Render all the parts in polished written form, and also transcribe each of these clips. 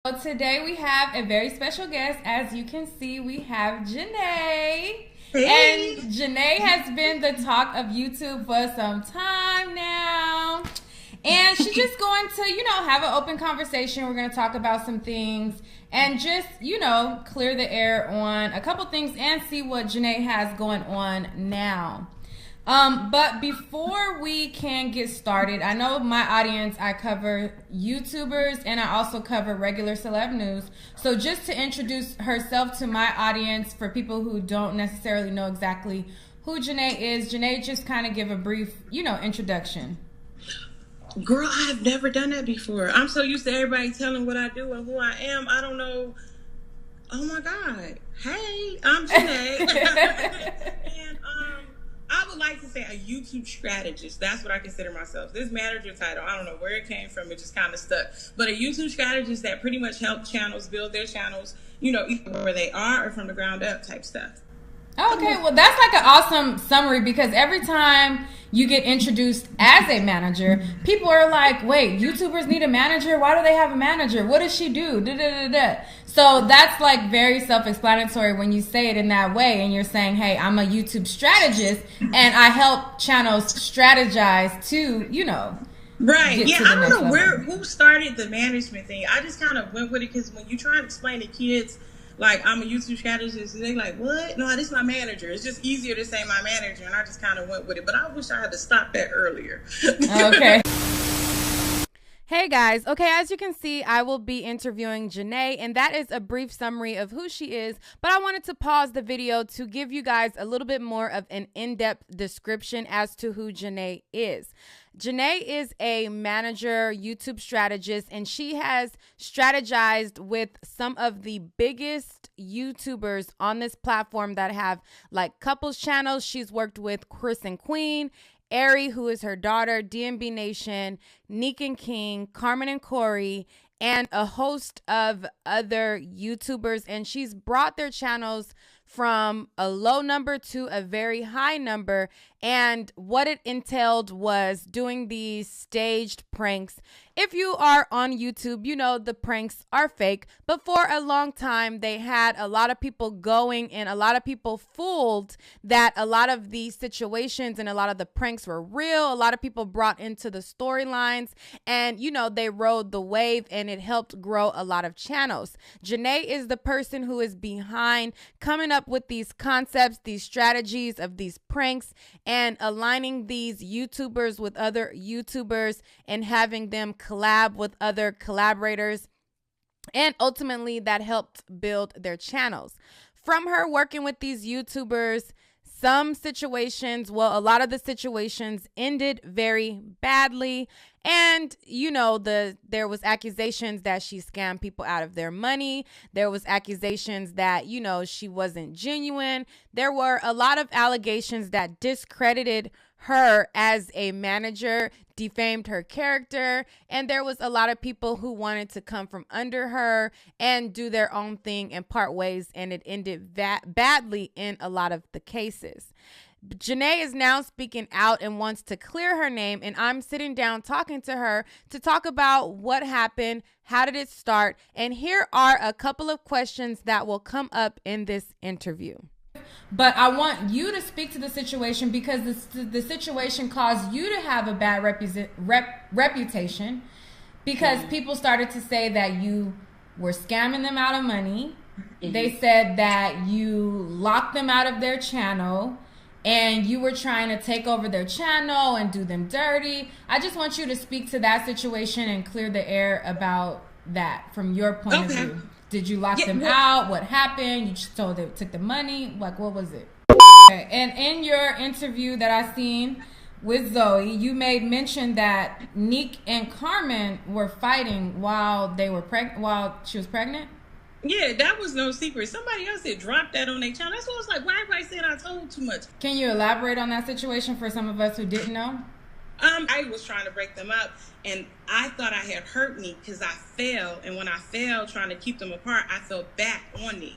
So today we have a very special guest. As you can see, we have Janay. Hey. And Janay has been the talk of YouTube for some time now. And she's just going to, have an open conversation. We're going to talk about some things and just, clear the air on a couple things and see what Janay has going on now. But before we can get started, I know my audience, I cover YouTubers and I also cover regular celeb news. So just to introduce herself to my audience for people who don't necessarily know exactly who Janay is, Janay, just kind of give a brief, introduction. Girl, I've never done that before. I'm so used to everybody telling what I do and who I am. I don't know. Oh my God. Hey, I'm Janay. And I would like to say a YouTube strategist. That's what I consider myself. This manager title, I don't know where it came from. It just kind of stuck. But a YouTube strategist that pretty much helps channels build their channels, either where they are or from the ground up type stuff. Okay, well, that's like an awesome summary because every time you get introduced as a manager, people are like, wait, YouTubers need a manager? Why do they have a manager? What does she do? So that's like very self-explanatory when you say it in that way and you're saying, hey, I'm a YouTube strategist and I help channels strategize to, Right. Yeah, I don't know who started the management thing. I just kind of went with it because when you try to explain to kids, like, I'm a YouTube strategist, and they're like, what? No, this is my manager. It's just easier to say my manager, and I just kind of went with it. But I wish I had to stop that earlier. Okay. Hey guys, okay, as you can see, I will be interviewing Janay, and that is a brief summary of who she is, but I wanted to pause the video to give you guys a little bit more of an in-depth description as to who Janay is. Janay is a manager, YouTube strategist, and she has strategized with some of the biggest YouTubers on this platform that have like couples channels. She's worked with Chris and Queen, Ari, who is her daughter, DMB Nation, Nique and King, Carmen and Corey, and a host of other YouTubers. And she's brought their channels from a low number to a very high number. And what it entailed was doing these staged pranks. If you are on YouTube, you know the pranks are fake. But for a long time, they had a lot of people going and a lot of people fooled that a lot of these situations and a lot of the pranks were real. A lot of people brought into the storylines and, they rode the wave and it helped grow a lot of channels. Janay is the person who is behind coming up with these concepts, these strategies of these pranks, and aligning these YouTubers with other YouTubers and having them collab with other collaborators. And ultimately that helped build their channels. From her working with these YouTubers, some situations, well, a lot of the situations ended very badly. And, there was accusations that she scammed people out of their money. There was accusations that, she wasn't genuine. There were a lot of allegations that discredited her as a manager, defamed her character, and there was a lot of people who wanted to come from under her and do their own thing and part ways, and it ended badly in a lot of the cases. Janay is now speaking out and wants to clear her name, and I'm sitting down talking to her to talk about what happened, how did it start, and here are a couple of questions that will come up in this interview. But I want you to speak to the situation because the situation caused you to have a bad reputation because people started to say that you were scamming them out of money. Mm-hmm. They said that you locked them out of their channel and you were trying to take over their channel and do them dirty. I just want you to speak to that situation and clear the air about that from your point of view. Did you lock them out? What happened? You just told they took the money? Like, what was it? Okay. And in your interview that I seen with Zoe, you made mention that Nique and Carmen were fighting while she was pregnant. Yeah, that was no secret. Somebody else had dropped that on their channel. That's what I was like, why everybody said I told too much? Can you elaborate on that situation for some of us who didn't know? I was trying to break them up, and I thought I had hurt Nique because I fell, and when I fell trying to keep them apart, I fell back on Nique.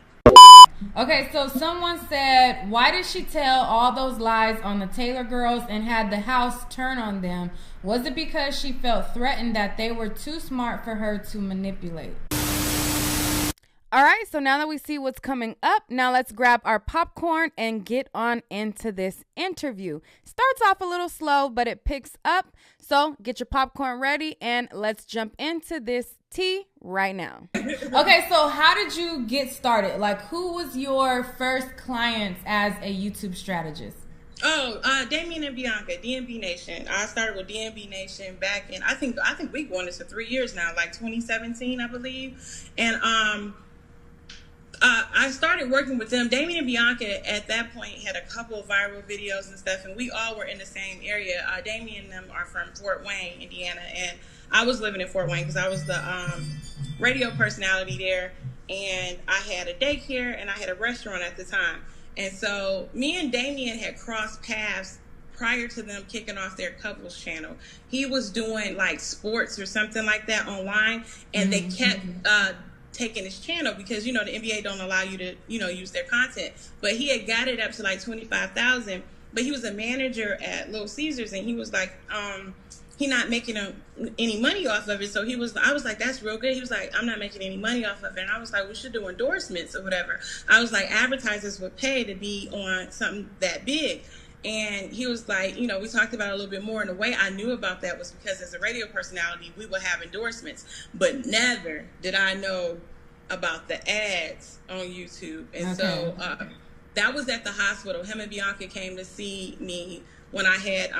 Okay, so someone said, why did she tell all those lies on the Taylor girls and had the house turn on them? Was it because she felt threatened that they were too smart for her to manipulate? All right, so now that we see what's coming up, now let's grab our popcorn and get on into this interview. Starts off a little slow, but it picks up. So get your popcorn ready and let's jump into this tea right now. Okay, so how did you get started? Like, who was your first clients as a YouTube strategist? Damien and Bianca, DMB Nation. I started with DMB Nation back in, I think we've gone into 3 years now, like 2017, I believe. And I started working with them. Damien and Bianca at that point had a couple of viral videos and stuff, and we all were in the same area. Damien and them are from Fort Wayne, Indiana, and I was living in Fort Wayne because I was the radio personality there, and I had a daycare and I had a restaurant at the time. And so me and Damien had crossed paths prior to them kicking off their couples channel. He was doing like sports or something like that online, and they kept taking his channel because, the NBA don't allow you to, use their content. But he had got it up to like 25,000, but he was a manager at Little Caesars, and he was like, he not making any money off of it. So I was like, that's real good. He was like, I'm not making any money off of it. And I was like, we should do endorsements or whatever. I was like, advertisers would pay to be on something that big. And he was like, we talked about it a little bit more. And the way I knew about that was because as a radio personality, we would have endorsements. But never did I know about the ads on YouTube. And so that was at the hospital. Him and Bianca came to see me when I had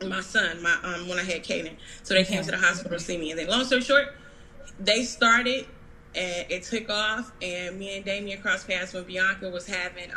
my son, when I had Kaden. So they came to the hospital to see me. And then long story short, they started and it took off. And me and Damien crossed paths when Bianca was having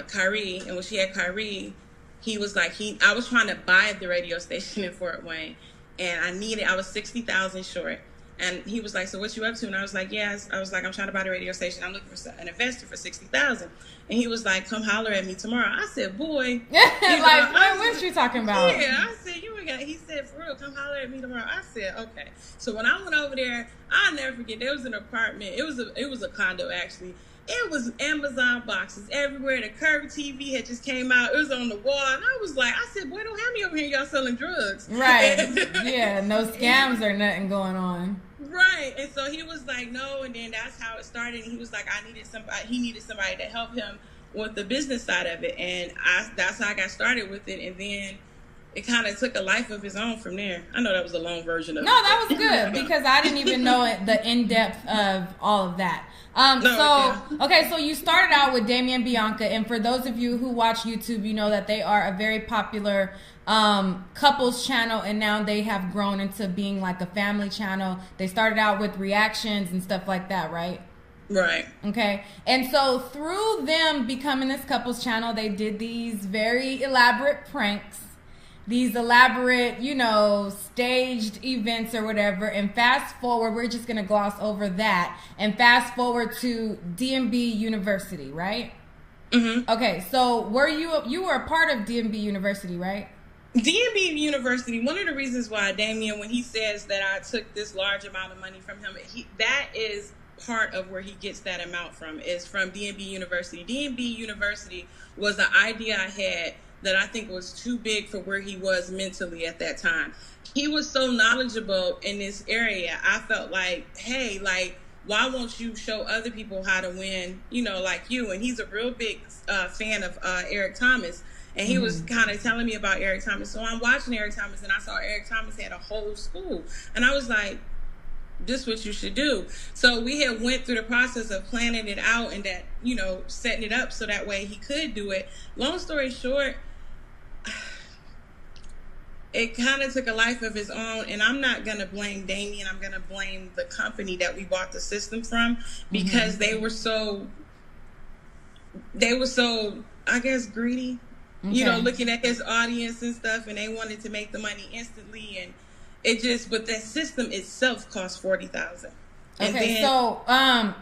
Kyrie, and when she had Kyrie, he was like, I was trying to buy the radio station in Fort Wayne, and I was 60,000 short, and he was like, so what you up to? And I was like, yes, I was like, I'm trying to buy the radio station, I'm looking for an investor for 60,000, and he was like, come holler at me tomorrow. I said, boy, what you talking about? Yeah, I said, he said, for real, come holler at me tomorrow. I said, okay. So when I went over there, I'll never forget, there was an apartment, it was a condo actually. It was Amazon boxes everywhere. The Curve TV had just came out. It was on the wall. And I was like, I said, boy, don't have me over here. Y'all selling drugs. Right. Yeah, no scams or nothing going on. Right. And so he was like, no. And then that's how it started. And he was like, he needed somebody to help him with the business side of it. And that's how I got started with it. And then it kind of took a life of its own from there. I know that was a long version of it. No, that was good because I didn't even know the in-depth of all of that. So you started out with Damien and Bianca, and for those of you who watch YouTube, you know that they are a very popular couples channel, and now they have grown into being like a family channel. They started out with reactions and stuff like that, right? Right. Okay. And so through them becoming this couples channel, they did these very elaborate pranks, these elaborate, staged events or whatever. And fast forward, we're just going to gloss over that and fast forward to DMB University, right? Mm-hmm. Okay. So you were a part of DMB University, right? DMB University, one of the reasons why Damien, when he says that I took this large amount of money from him, that is part of where he gets that amount from, is from DMB University. DMB University was the idea I had that I think was too big for where he was mentally at that time. He was so knowledgeable in this area. I felt like, hey, like, why won't you show other people how to win, like you? And he's a real big fan of Eric Thomas. And he was kind of telling me about Eric Thomas. So I'm watching Eric Thomas, and I saw Eric Thomas had a whole school. And I was like, this is what you should do. So we had went through the process of planning it out and that, setting it up so that way he could do it. Long story short, it kind of took a life of its own, and I'm not going to blame Damien. I'm going to blame the company that we bought the system from, because they were so, I guess, greedy, looking at his audience and stuff, and they wanted to make the money instantly, and but that system itself cost $40,000. Okay, so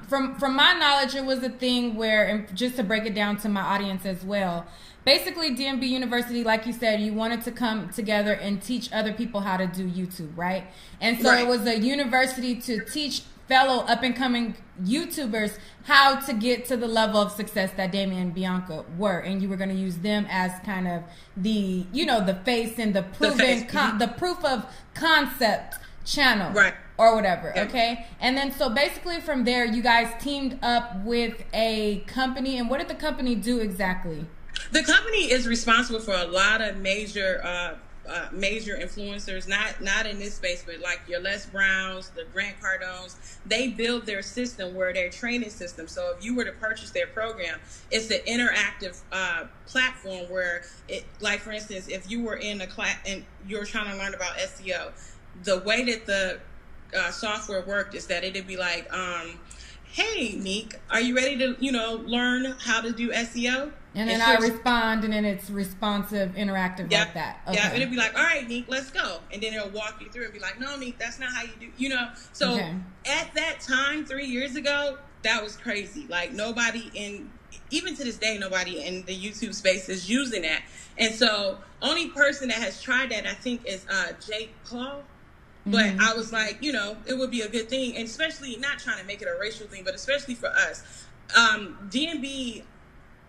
from my knowledge, it was a thing where, and just to break it down to my audience as well, basically DMB University, like you said, you wanted to come together and teach other people how to do YouTube, right? And so It was a university to teach fellow up-and-coming YouTubers how to get to the level of success that Damien and Bianca were, and you were going to use them as kind of the, the face and the proof of concept channel, or whatever. Okay. And then so basically from there, you guys teamed up with a company. And what did the company do exactly? The company is responsible for a lot of major influencers, not in this space, but like your Les Browns, the Grant Cardones. They build their system, where their training system. So if you were to purchase their program, it's an interactive platform where it, like for instance, if you were in a class and you're trying to learn about SEO, the way that the software worked is that it'd be like, hey, Nique, are you ready to, learn how to do SEO? And then I respond, and then it's responsive, interactive like that. Okay. Yeah, it'll be like, all right, Nique, let's go. And then it'll walk you through and be like, no, Nique, that's not how you do, So at that time, 3 years ago, that was crazy. Like even to this day, nobody in the YouTube space is using that. And so only person that has tried that, I think, is Jake Paul. But I was like, it would be a good thing, and especially not trying to make it a racial thing, but especially for us. DMB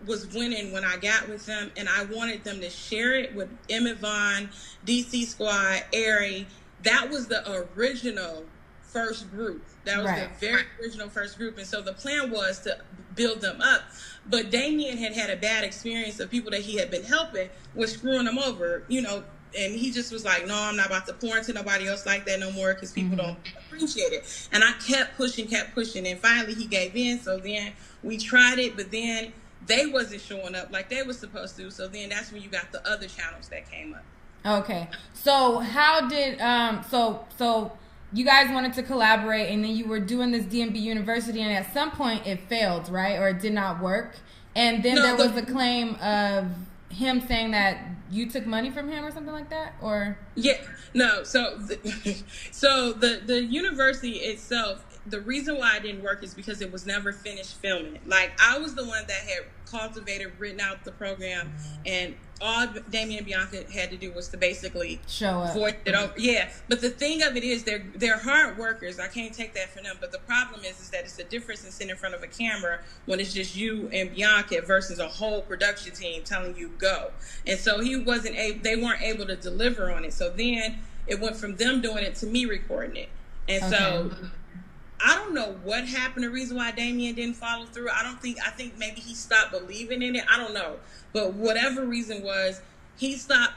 was winning when I got with them, and I wanted them to share it with Emmett Vaughn, DC Squad, Airy. That was the original first group. That was the very original first group. And so the plan was to build them up. But Damien had a bad experience of people that he had been helping was screwing them over, and he just was like, no, I'm not about to pour into nobody else like that no more, because people don't appreciate it. And I kept pushing. And finally he gave in. So then we tried it, but then they wasn't showing up like they were supposed to. So then that's when you got the other channels that came up. Okay. So how did, so you guys wanted to collaborate, and then you were doing this DMB University, and at some point it failed, right? Or it did not work. And then there was a claim of him saying that you took money from him or something like that, or so the university itself, the reason why it didn't work is because it was never finished filming. Like, I was the one that had cultivated, written out the program, and all Damien and Bianca had to do was to basically show up. Voice it over. Yeah, but the thing of it is, they're hard workers. I can't take that from them. But the problem is that it's the difference in sitting in front of a camera when it's just you and Bianca versus a whole production team telling you go. And so they weren't able to deliver on it. So then it went from them doing it to me recording it. And so I don't know what happened. The reason why Damien didn't follow through, I think maybe he stopped believing in it. I don't know. But whatever reason was, he stopped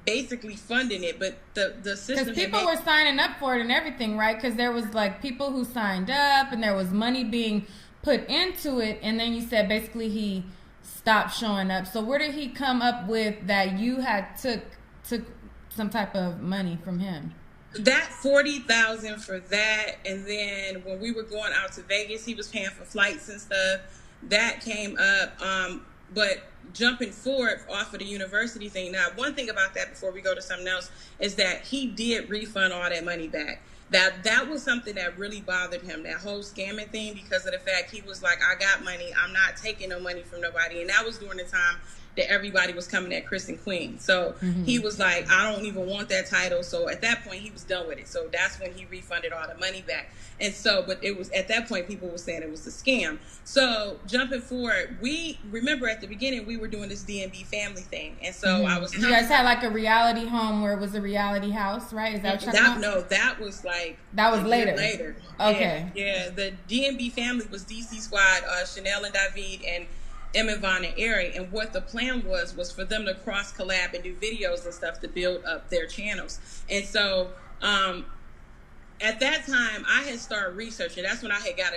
basically funding it. But the system, because people were signing up for it and everything, right? Because there was like people who signed up, and there was money being put into it. And then you said basically he stopped showing up. So where did he come up with that you had took some type of money from him? That $40,000 for that, and then when we were going out to Vegas, he was paying for flights and stuff. That came up. But jumping forward off of the university thing, now one thing about that before we go to something else is that he did refund all that money back. That was something that really bothered him, that whole scamming thing, because of the fact he was like, I got money, I'm not taking no money from nobody. And that was during the time that everybody was coming at Chris and Queen. So he was like, I don't even want that title. So at that point, he was done with it. So that's when he refunded all the money back. And so, but it was at that point, people were saying it was a scam. So jumping forward, we remember at the beginning, we were doing this DMB family thing. And so I was... You guys had like a reality home where it was a reality house, right? Is that what you're talking about? No, that was like... That was later. Okay. Yeah, the DMB family was DC Squad, Chanel and David, and Emmett Vaughn and Airy. And what the plan was for them to cross collab and do videos and stuff to build up their channels. And so at that time, I had started researching. That's when I had got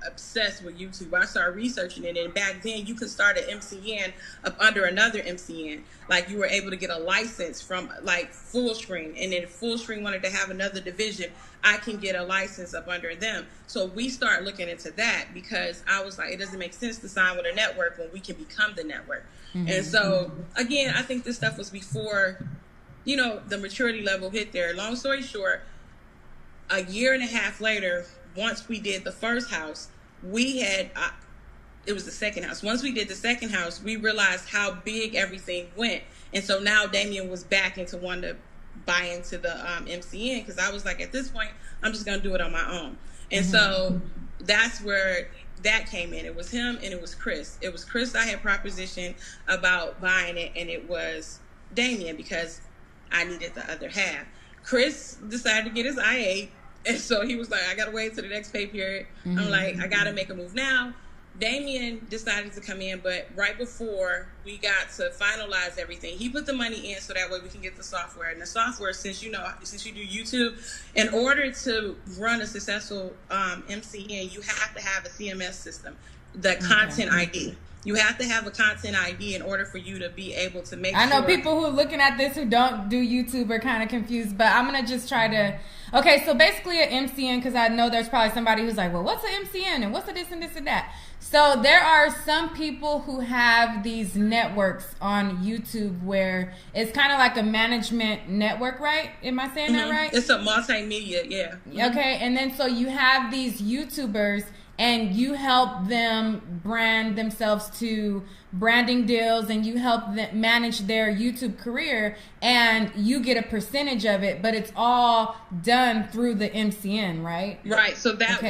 obsessed with YouTube. I started researching it, and back then you could start an MCN up under another MCN. Like, you were able to get a license from like Full Screen, and then Full Screen wanted to have another division. I can get a license up under them. So we started looking into that, because I was like, it doesn't make sense to sign with a network when we can become the network. And so again, I think this stuff was before, the maturity level hit there. Long story short, a year and a half later, once we did the first house, we had, it was the second house. Once we did the second house, we realized how big everything went. And so now Damien was back into wanting to buy into the MCN, because I was like, at this point, I'm just going to do it on my own. And so that's where that came in. It was him and it was Chris. It was Chris I had propositioned about buying it, and it was Damien because I needed the other half. Chris decided to get his I-8, And so he was like, I got to wait till the next pay period. Mm-hmm. I'm like, I got to make a move now. Damien decided to come in, but right before we got to finalize everything, he put the money in so that way we can get the software. And the software, since you do YouTube, in order to run a successful MCN, you have to have a CMS system, the content ID. You have to have a content ID in order for you to be able to make. I know people who are looking at this who don't do YouTube are kind of confused, but I'm gonna just try to. Okay, so basically an MCN, because I know there's probably somebody who's like, well, what's an MCN and what's a this and this and that. So there are some people who have these networks on YouTube where it's kind of like a management network, right? Am I saying that right? It's a multimedia, yeah. Okay, and then so you have these YouTubers and you help them brand themselves to branding deals, and you help them manage their YouTube career, and you get a percentage of it, but it's all done through the MCN, right? Right. So that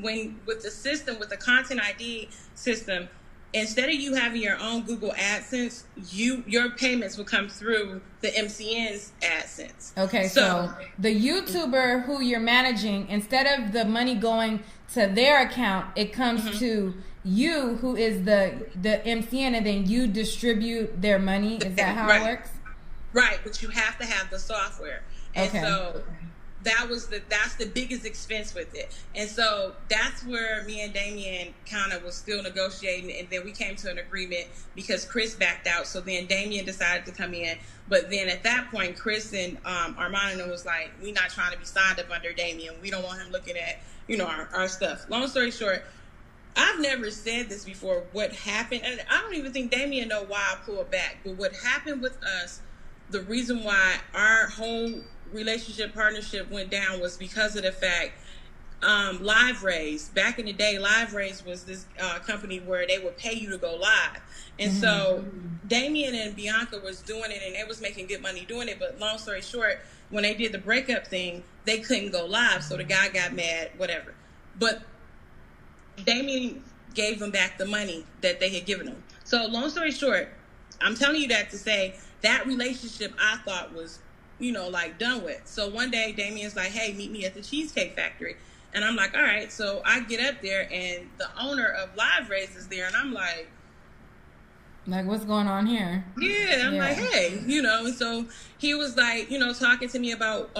when with the system, with the content ID system, instead of you having your own Google AdSense, your payments will come through the MCN's AdSense. Okay, so the YouTuber who you're managing, instead of the money going to their account, it comes to you, who is the MCN, and then you distribute their money. Is that how it works? Right, but you have to have the software. And so that's the biggest expense with it. And so that's where me and Damien kind of was still negotiating, and then we came to an agreement because Chris backed out. So then Damien decided to come in. But then at that point, Chris and Armando was like, we're not trying to be signed up under Damien. We don't want him looking at, our stuff. Long story short, I've never said this before. What happened, and I don't even think Damien know why I pulled back, but what happened with us, the reason why our whole relationship partnership went down was because of the fact Live Raise. Back in the day, Live Raise was this company where they would pay you to go live. And so Damien and Bianca was doing it, and they was making good money doing it. But long story short, when they did the breakup thing, they couldn't go live. So the guy got mad, whatever. But Damien gave them back the money that they had given them. So long story short, I'm telling you that to say that relationship I thought was, done with. So one day Damien's like, hey, meet me at the Cheesecake Factory. And I'm like, all right. So I get up there, and the owner of Live Raise is there. And I'm like, what's going on here? Yeah. I'm like, hey, and so he was like, talking to me about,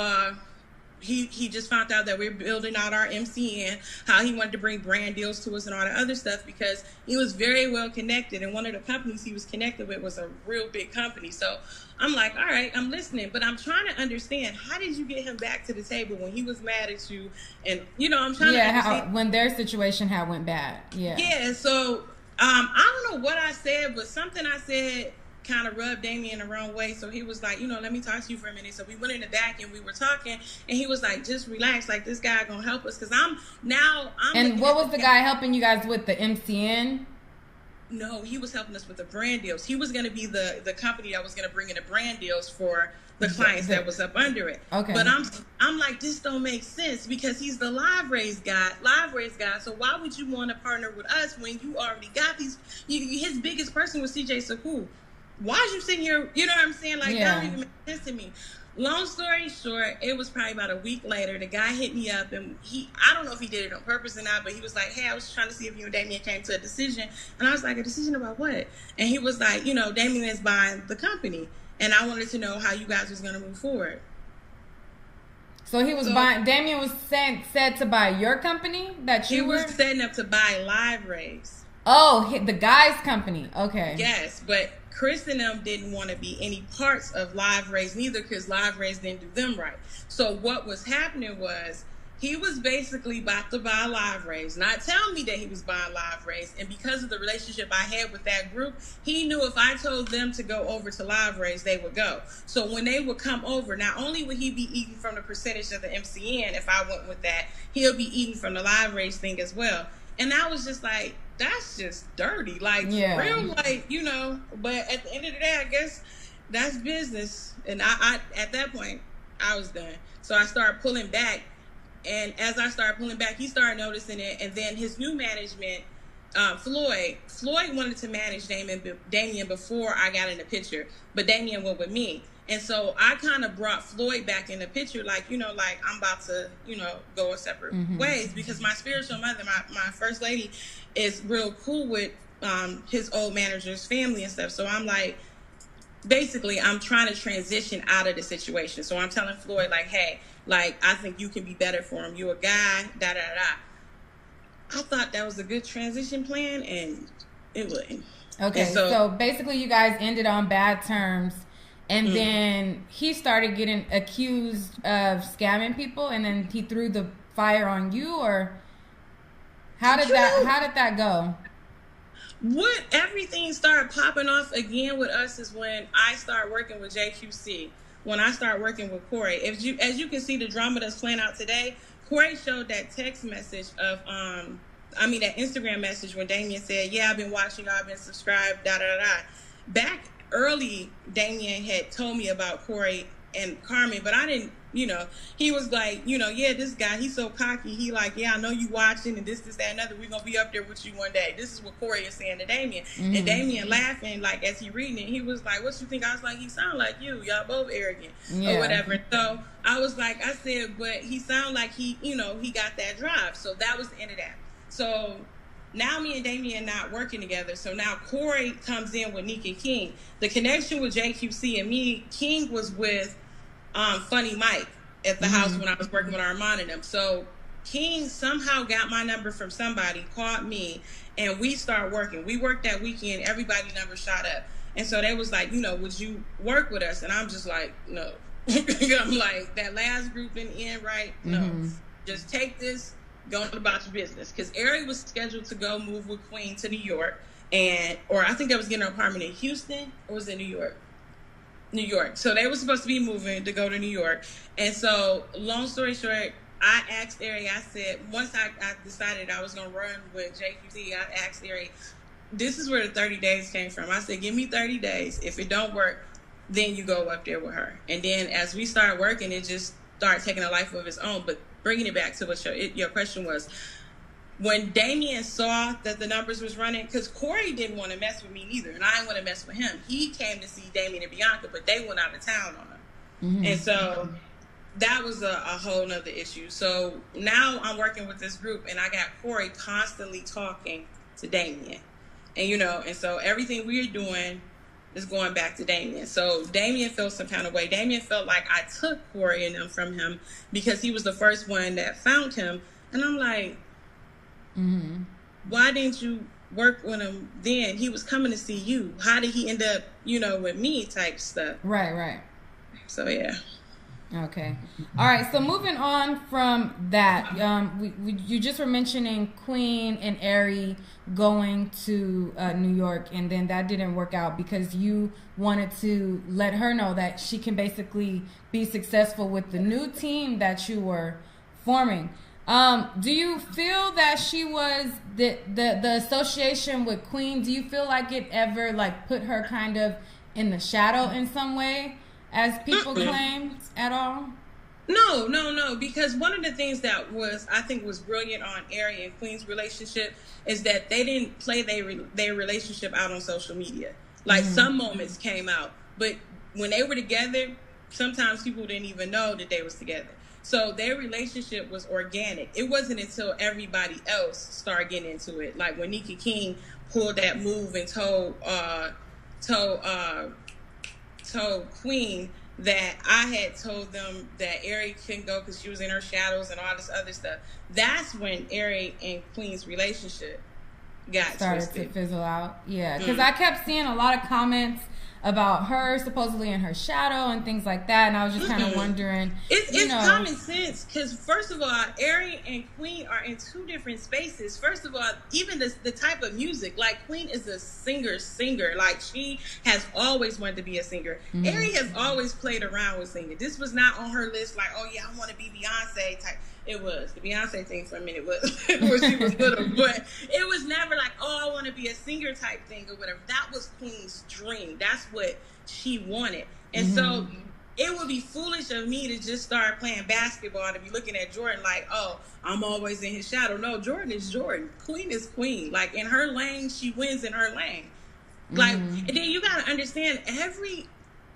he just found out that we're building out our MCN, how he wanted to bring brand deals to us and all that other stuff, because he was very well connected. And one of the companies he was connected with was a real big company. So I'm like, all right, I'm listening, but I'm trying to understand, how did you get him back to the table when he was mad at you? And, I'm trying to understand. When their situation had went bad. Yeah. So I don't know what I said, but something I said kind of rubbed Damien the wrong way. So he was like, let me talk to you for a minute. So we went in the back and we were talking, and he was like, just relax, like this guy gonna help us, because I'm And what was the guy helping you guys with, the MCN? No, he was helping us with the brand deals. He was going to be the company that was going to bring in the brand deals for the clients that was up under it. Okay. But I'm like, this don't make sense, because he's the Live Raise guy. So why would you want to partner with us when you already got these? His biggest person was CJ Saku. Why is you sitting here? You know what I'm saying? That don't even make sense to me. Long story short, it was probably about a week later. The guy hit me up, and I don't know if he did it on purpose or not, but he was like, hey, I was trying to see if you and Damien came to a decision. And I was like, a decision about what? And he was like, Damien is buying the company, and I wanted to know how you guys was going to move forward. So he was buying, Damien was said to buy your company that you were? He was setting up to buy Live Raise. Oh, the guy's company. Okay. Yes, but Chris and them didn't want to be any parts of Live Raise neither, because Live Raise didn't do them right. So what was happening was, he was basically about to buy Live Raise, not telling me that he was buying Live Raise. And because of the relationship I had with that group, he knew if I told them to go over to Live Raise, they would go. So when they would come over, not only would he be eating from the percentage of the MCN, if I went with that, he'll be eating from the Live Raise thing as well. And I was just like, that's just dirty. Real, but at the end of the day, I guess that's business. And I at that point, I was done. So I started pulling back. And as I started pulling back, he started noticing it. And then his new management, Floyd wanted to manage Damien before I got in the picture. But Damien went with me. And so I kind of brought Floyd back in the picture, like, you know, like I'm about to, you know, go a separate ways, because my spiritual mother, my first lady, is real cool with his old manager's family and stuff. So I'm like, basically, I'm trying to transition out of the situation. So I'm telling Floyd, like, hey, like, I think you can be better for him. You a guy, I thought that was a good transition plan, and it wouldn't. Okay, so basically you guys ended on bad terms. And then he started getting accused of scamming people, and then he threw the fire on you, or how did that go? What everything started popping off again with us is when I started working with JQC. When I started working with Corey, as you can see, the drama that's playing out today, Corey showed that text message of that Instagram message when Damien said, "Yeah, I've been watching, I've been subscribed, Back early, Damien had told me about Corey and Carmen, but I didn't, you know, he was like, you know, yeah, this guy, he's so cocky. He like, yeah, I know you watching and this, that, and other. We're going to be up there with you one day. This is what Corey is saying to Damien. And Damien laughing, like, as he reading it, he was like, what you think? I was like, he sound like you. Y'all both arrogant or whatever. So I was like, I said, but he sound like he, you know, he got that drive. So that was the end of that. So now me and Damien not working together. So now Corey comes in with Nique and King. The connection with JQC and me, King was with Funny Mike at the house when I was working with Armand and them. So King somehow got my number from somebody, called me, and we started working. We worked that weekend. Everybody's number shot up. And so they was like, you know, would you work with us? And I'm just like, no. I'm like, that last group in the end, right? No. Just take this. Going about your business, because Ari was scheduled to go move with Queen to New York, or I think they was getting an apartment in Houston, or was it New York? New York. So they were supposed to be moving to go to New York, and so long story short, I asked Ari. I said, once I decided I was gonna run with JQT, I asked Ari, this is where the 30 days came from. I said, give me 30 days. If it don't work, then you go up there with her. And then as we started working, it just started taking a life of its own. But bringing it back to what your question was, when Damien saw that the numbers was running, because Corey didn't want to mess with me either, and I didn't want to mess with him. He came to see Damien and Bianca, but they went out of town on him. And so that was a whole nother issue. So now I'm working with this group, and I got Corey constantly talking to Damien. And, you know, and so everything we're doing is going back to Damien. So Damien felt some kind of way. Damien felt like I took Corey and them from him because he was the first one that found him. And I'm like, why didn't you work with him then? He was coming to see you. How did he end up, you know, with me type stuff? Right. So, yeah. Okay. All right. So moving on from that, you just were mentioning Queen and Ari going to New York, and then that didn't work out because you wanted to let her know that she can basically be successful with the new team that you were forming. Do you feel that she was the association with Queen? Do you feel like it ever like put her kind of in the shadow in some way, as people claimed at all? No, because one of the things that I think was brilliant on Ari and Queen's relationship is that they didn't play their relationship out on social media. Like some moments came out, but when they were together, sometimes people didn't even know that they was together. So their relationship was organic. It wasn't until everybody else started getting into it. Like when Nique and King pulled that move and told Queen that I had told them that Ari couldn't go because she was in her shadows and all this other stuff. That's when Ari and Queen's relationship started to fizzle out. Yeah, because I kept seeing a lot of comments about her supposedly in her shadow and things like that, and I was just kind of wondering. It's common sense, because first of all, Ari and Queen are in two different spaces. First of all, even the type of music, like Queen is a singer, like she has always wanted to be a singer. Ari has always played around with singing. This was not on her list, like, oh yeah, I want to be Beyonce type. It was the Beyonce thing for a minute was when she was little, but it was never like, oh, I want to be a singer type thing or whatever. That was Queen's dream. That's what she wanted. And so it would be foolish of me to just start playing basketball to be looking at Jordan like, oh, I'm always in his shadow. No, Jordan is Jordan. Queen is Queen. Like in her lane, she wins in her lane. Like, and then you got to understand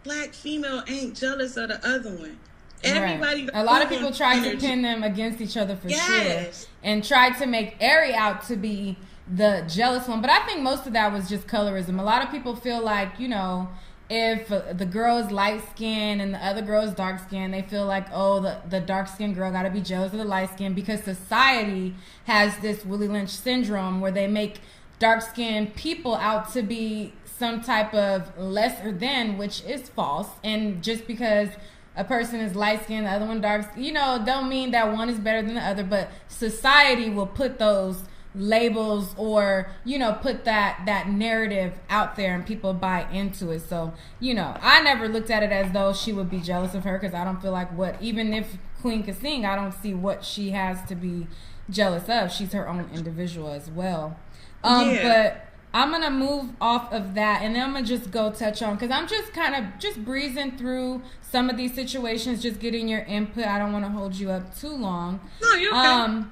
black female ain't jealous of the other one. Everybody, right. A lot of people try to pin them against each other for sure, and try to make Ari out to be the jealous one. But I think most of that was just colorism. A lot of people feel like, you know, if the girl is light skinned and the other girl is dark skinned, they feel like, oh, the dark skinned girl got to be jealous of the light skinned, because society has this Willie Lynch syndrome where they make dark skinned people out to be some type of lesser than, which is false. And just because a person is light skinned, the other one dark skinned, you know, don't mean that one is better than the other. But society will put those labels, or, you know, put that narrative out there, and people buy into it. So, you know, I never looked at it as though she would be jealous of her, because I don't feel like even if Queen could sing, I don't see what she has to be jealous of. She's her own individual as well. But I'm gonna move off of that, and then I'm gonna just go touch on, because I'm just kind of just breezing through some of these situations, just getting your input. I don't want to hold you up too long. No, you're okay.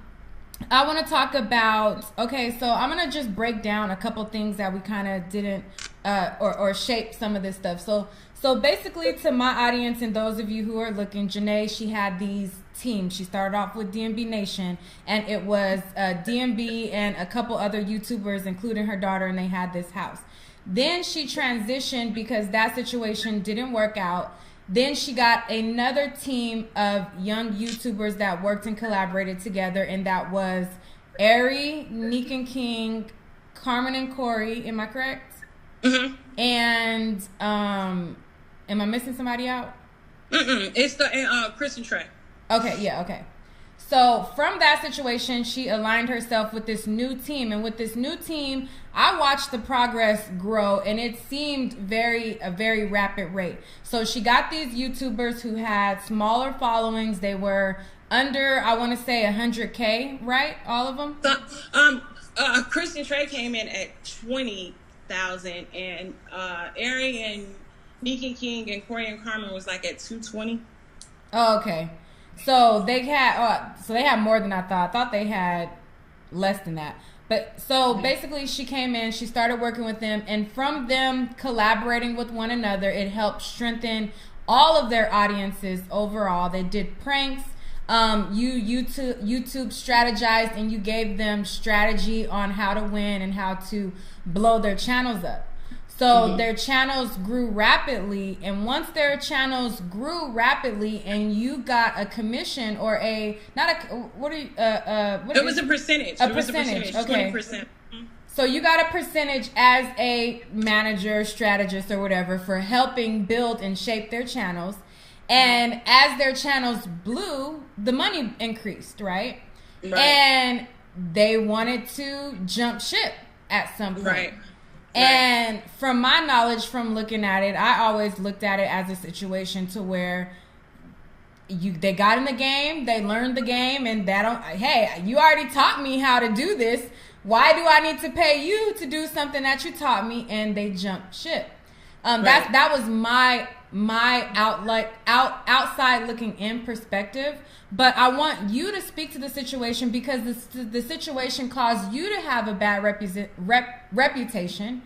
I want to talk about, so I'm going to just break down a couple things that we kind of didn't, or shape some of this stuff. So basically, to my audience and those of you who are looking, Janay, she had these teams. She started off with DMB Nation, and it was DMB and a couple other YouTubers, including her daughter, and they had this house. Then she transitioned because that situation didn't work out. Then she got another team of young YouTubers that worked and collaborated together, and that was Ari, Nique and King, Carmen and Corey. Am I correct? Mm-hmm. And am I missing somebody out? It's the Chris and Trey. Okay. So from that situation, she aligned herself with this new team, and with this new team, I watched the progress grow, and it seemed a very rapid rate. So she got these YouTubers who had smaller followings. They were under, I want to say, 100K, right? All of them. Chris and Trey came in at 20,000, and Ari and Nique and King and Corey and Carmen was like at 220. Oh, okay. So they had more than I thought. I thought they had less than that. But so basically she came in, she started working with them, and from them collaborating with one another, it helped strengthen all of their audiences overall. They did pranks. YouTube strategized, and you gave them strategy on how to win and how to blow their channels up. So their channels grew rapidly, and once their channels grew rapidly, and you got a commission or it was a percentage. A percentage. Okay. 20%. So you got a percentage as a manager, strategist, or whatever for helping build and shape their channels. And as their channels blew, the money increased, right? And they wanted to jump ship at some point. Right. And from my knowledge, from looking at it, I always looked at it as a situation to where they got in the game, they learned the game, and hey, you already taught me how to do this. Why do I need to pay you to do something that you taught me? And they jumped ship. That was my outside looking in perspective. But I want you to speak to the situation, because the situation caused you to have a bad reputation,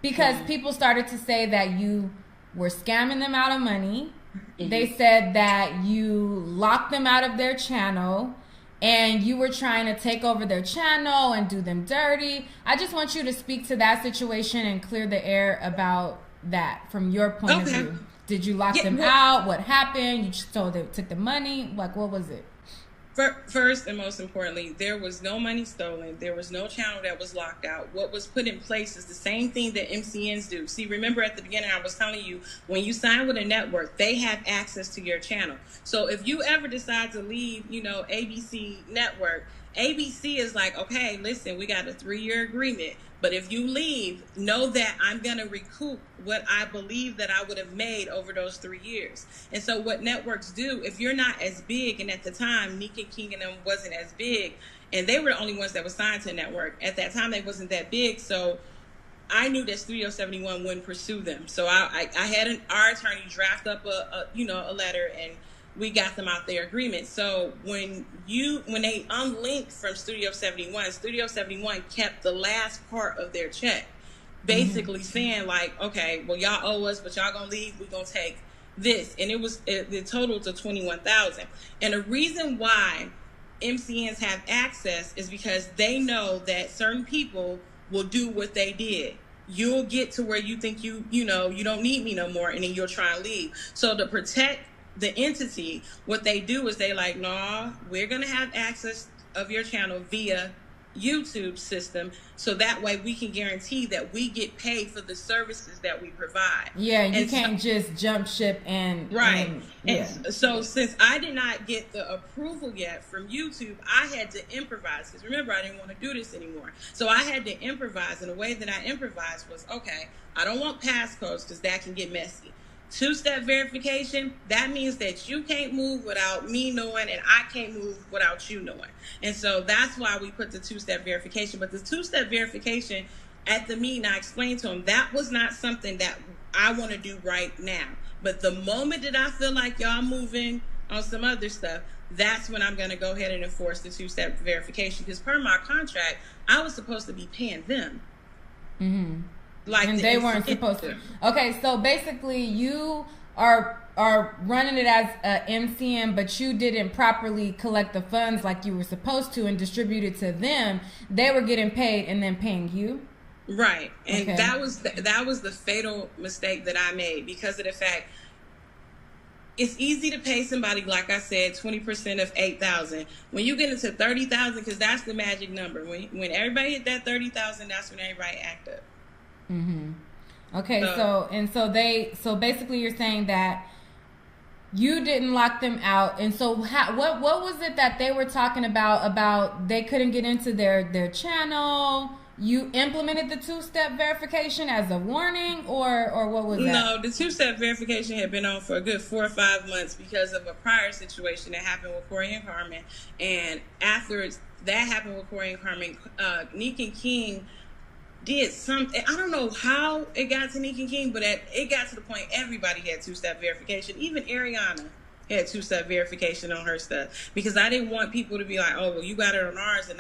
because people started to say that you were scamming them out of money. They said that you locked them out of their channel, and you were trying to take over their channel and do them dirty. I just want you to speak to that situation and clear the air about that from your point of view. Did you lock them out? What happened? You just told they took the money? Like, what was it? First and most importantly, there was no money stolen. There was no channel that was locked out. What was put in place is the same thing that MCNs do. See, remember at the beginning I was telling you, when you sign with a network, they have access to your channel. So if you ever decide to leave, ABC network, ABC is like, okay, listen, we got a 3-year agreement. But if you leave, know that I'm going to recoup what I believe that I would have made over those 3 years. And so what networks do, if you're not as big, and at the time, Nique and King and them wasn't as big, and they were the only ones that were signed to a network. At that time, they wasn't that big, so I knew that Studio 71 wouldn't pursue them. So I had our attorney draft up a letter, and we got them out their agreement. So when they unlinked from Studio 71 kept the last part of their check. basically saying like, okay, well, y'all owe us, but y'all gonna leave, we gonna take this. And it totaled to 21,000. And the reason why MCNs have access is because they know that certain people will do what they did. You'll get to where you think you don't need me no more, and then you'll try and leave. So to protect the entity, what they do is they like, nah, we're gonna have access of your channel via YouTube system, so that way we can guarantee that we get paid for the services that we provide. Yeah, you can't just jump ship and right. And so since I did not get the approval yet from YouTube, I had to improvise, because remember, I didn't want to do this anymore. So I had to improvise, and the way that I improvised was, okay, I don't want passcodes because that can get messy. Two-step verification, that means that you can't move without me knowing, and I can't move without you knowing. And so that's why we put the two-step verification. But the two-step verification, at the meeting, I explained to them, that was not something that I want to do right now. But the moment that I feel like y'all moving on some other stuff, that's when I'm going to go ahead and enforce the two-step verification. Because per my contract, I was supposed to be paying them. Mm-hmm. Like, and they weren't supposed to. Okay, so basically you are running it as a MCN, but you didn't properly collect the funds like you were supposed to and distribute it to them. They were getting paid and then paying you. Right, and okay. that was the fatal mistake that I made, because of the fact it's easy to pay somebody, like I said, 20% of 8,000. When you get into 30,000, because that's the magic number. When everybody hit that 30,000, that's when everybody act up. Mm-hmm. Okay, so basically you're saying that you didn't lock them out, and so what was it that they were talking about they couldn't get into their channel? You implemented the two-step verification as a warning, or what was that? No, the two-step verification had been on for a good 4 or 5 months because of a prior situation that happened with Corey and Carmen, and after that happened with Corey and Carmen, Nique and King did something. I don't know how it got to Nique and King, but it got to the point everybody had two-step verification. Even Ariana had two-step verification on her stuff, because I didn't want people to be like, oh, well, you got it on ours and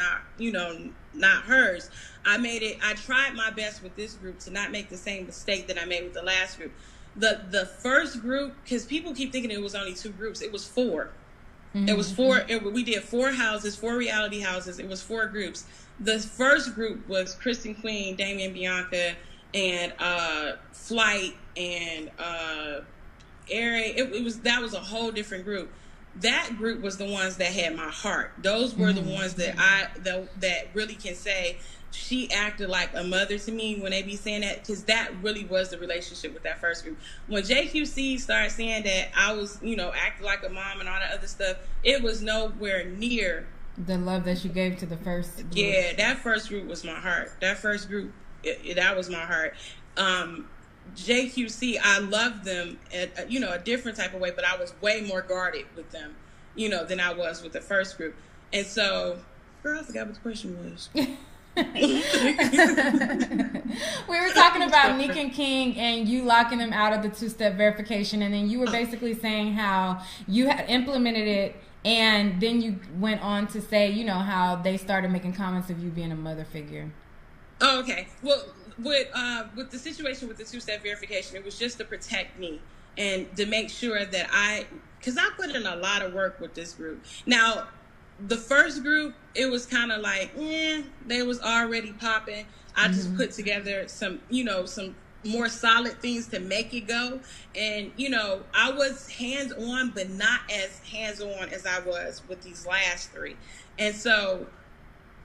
not hers. I tried my best with this group to not make the same mistake that I made with the last group. The first group, because people keep thinking it was only 2 groups, it was 4. Mm-hmm. It was 4. We did 4 houses, 4 reality houses. It was 4 groups. The first group was Kristen Queen, Damian Bianca, and Flight, and Eric. That was a whole different group. That group was the ones that had my heart. Those were the ones that that really can say she acted like a mother to me when they be saying that, because that really was the relationship with that first group. When JQC started saying that I was, acting like a mom and all that other stuff, it was nowhere near the love that you gave to the first group. Yeah, that first group was my heart. That first group, that was my heart. JQC, I loved them at a different type of way, but I was way more guarded with them, than I was with the first group. And so, girl, I forgot what the question was. We were talking about Nique and King and you locking them out of the two-step verification, and then you were basically saying how you had implemented it, and then you went on to say, how they started making comments of you being a mother figure. Oh, okay. Well, with the situation with the two-step verification, it was just to protect me and to make sure that because I put in a lot of work with this group. Now, the first group, it was kind of like, they was already popping. I just put together some more solid things to make it go. And, I was hands-on, but not as hands-on as I was with these last 3. And so